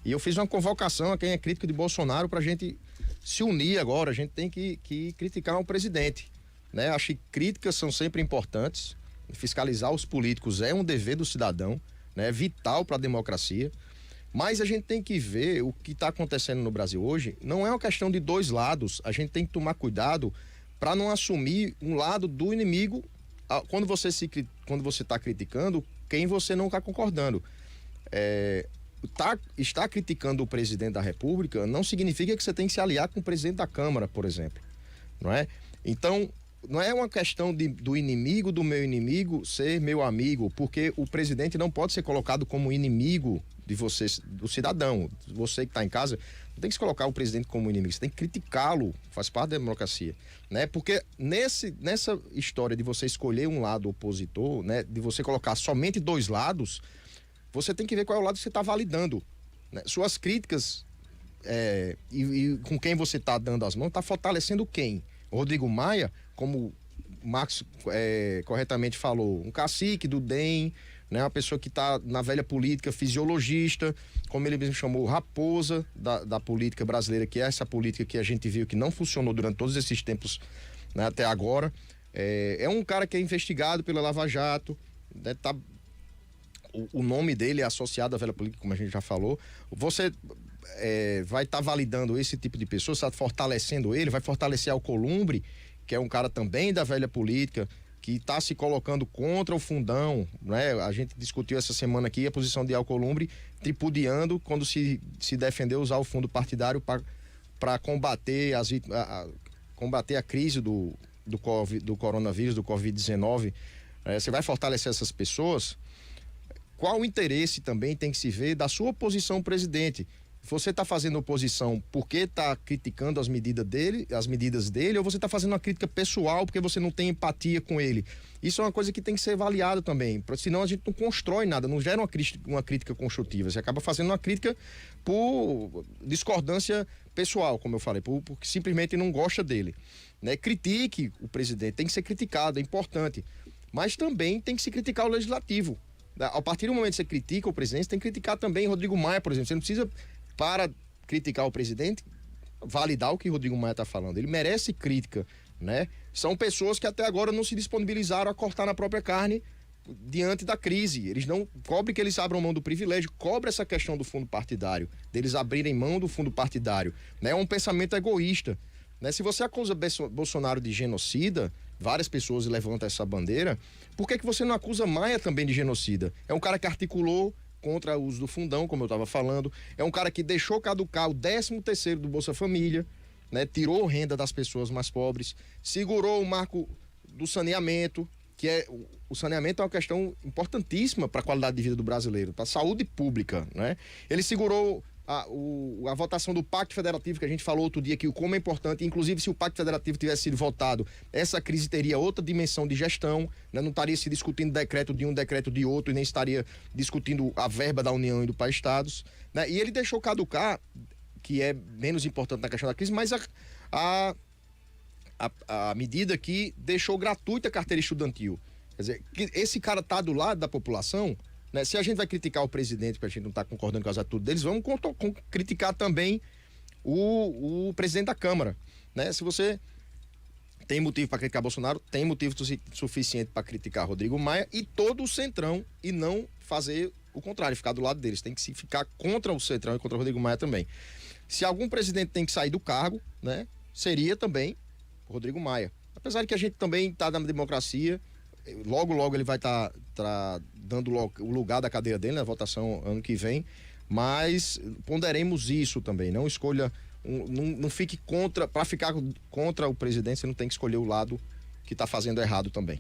E eu fiz uma convocação a quem é crítico de Bolsonaro para a gente se unir agora. A gente tem que criticar o presidente, né? Acho que críticas são sempre importantes. Fiscalizar os políticos é um dever do cidadão, né? É vital para a democracia. Mas a gente tem que ver o que está acontecendo no Brasil hoje. Não é uma questão de dois lados. A gente tem que tomar cuidado para não assumir um lado do inimigo quando você está criticando quem você não está concordando. Está criticando o presidente da República não significa que você tem que se aliar com o presidente da Câmara, por exemplo, não é? Então, não é uma questão do inimigo do meu inimigo ser meu amigo, porque o presidente não pode ser colocado como inimigo de você, do cidadão. Você que está em casa, não tem que se colocar o presidente como inimigo, você tem que criticá-lo, faz parte da democracia, né? Porque nessa história de você escolher um lado opositor, né, de você colocar somente dois lados, você tem que ver qual é o lado que você está validando, né? Suas críticas e com quem você está dando as mãos, está fortalecendo quem? O Rodrigo Maia, como o Marcos corretamente falou, um cacique do DEM, né? Uma pessoa que está na velha política, fisiologista, como ele mesmo chamou, raposa da política brasileira, que é essa política que a gente viu que não funcionou durante todos esses tempos, né, até agora. É um cara que é investigado pela Lava Jato, né, o nome dele é associado à velha política, como a gente já falou. Você vai estar validando esse tipo de pessoa, está fortalecendo ele, vai fortalecer Alcolumbre, que é um cara também da velha política, que está se colocando contra o fundão, né? A gente discutiu essa semana aqui a posição de Alcolumbre, tripudiando quando se defendeu usar o fundo partidário para combater combater a crise do coronavírus, do Covid-19. Você vai fortalecer essas pessoas? Qual o interesse também tem que se ver da sua oposição ao presidente? Você está fazendo oposição porque está criticando as medidas dele, ou você está fazendo uma crítica pessoal porque você não tem empatia com ele? Isso é uma coisa que tem que ser avaliada também, senão a gente não constrói nada, não gera uma crítica construtiva. Você acaba fazendo uma crítica por discordância pessoal, como eu falei, porque simplesmente não gosta dele, né? Critique o presidente, tem que ser criticado, é importante, mas também tem que se criticar o legislativo. A partir do momento que você critica o presidente, você tem que criticar também Rodrigo Maia, por exemplo. Você não precisa, para criticar o presidente, validar o que Rodrigo Maia está falando. Ele merece crítica, né? São pessoas que até agora não se disponibilizaram a cortar na própria carne diante da crise. Eles não cobrem que eles abram mão do privilégio, cobre essa questão do fundo partidário, deles abrirem mão do fundo partidário, né? É um pensamento egoísta, né? Se você acusa Bolsonaro de genocida, várias pessoas levantam essa bandeira, por que você não acusa Maia também de genocida? É um cara que articulou contra o uso do fundão, como eu estava falando, é um cara que deixou caducar o 13º do Bolsa Família, né? Tirou renda das pessoas mais pobres, segurou o marco do saneamento, que o saneamento é uma questão importantíssima para a qualidade de vida do brasileiro, para a saúde pública, né? Ele segurou a votação do Pacto Federativo, que a gente falou outro dia aqui, como é importante. Inclusive, se o Pacto Federativo tivesse sido votado, essa crise teria outra dimensão de gestão, né? Não estaria se discutindo decreto de um, decreto de outro, e nem estaria discutindo a verba da União indo para estados, né? E ele deixou caducar, que é menos importante na questão da crise, mas a medida que deixou gratuita a carteira estudantil. Quer dizer, que esse cara está do lado da população, né? Se a gente vai criticar o presidente, porque a gente não está concordando com as atitudes deles, vamos criticar também o presidente da Câmara, né? Se você tem motivo para criticar Bolsonaro, tem motivo suficiente para criticar Rodrigo Maia e todo o Centrão, e não fazer o contrário, ficar do lado deles. Tem que se ficar contra o Centrão e contra o Rodrigo Maia também. Se algum presidente tem que sair do cargo, né, seria também o Rodrigo Maia. Apesar de que a gente também está na democracia, logo ele vai estar dando o lugar da cadeira dele na votação ano que vem, mas ponderemos isso também. Não escolha, não fique contra, para ficar contra o presidente, você não tem que escolher o lado que está fazendo errado também.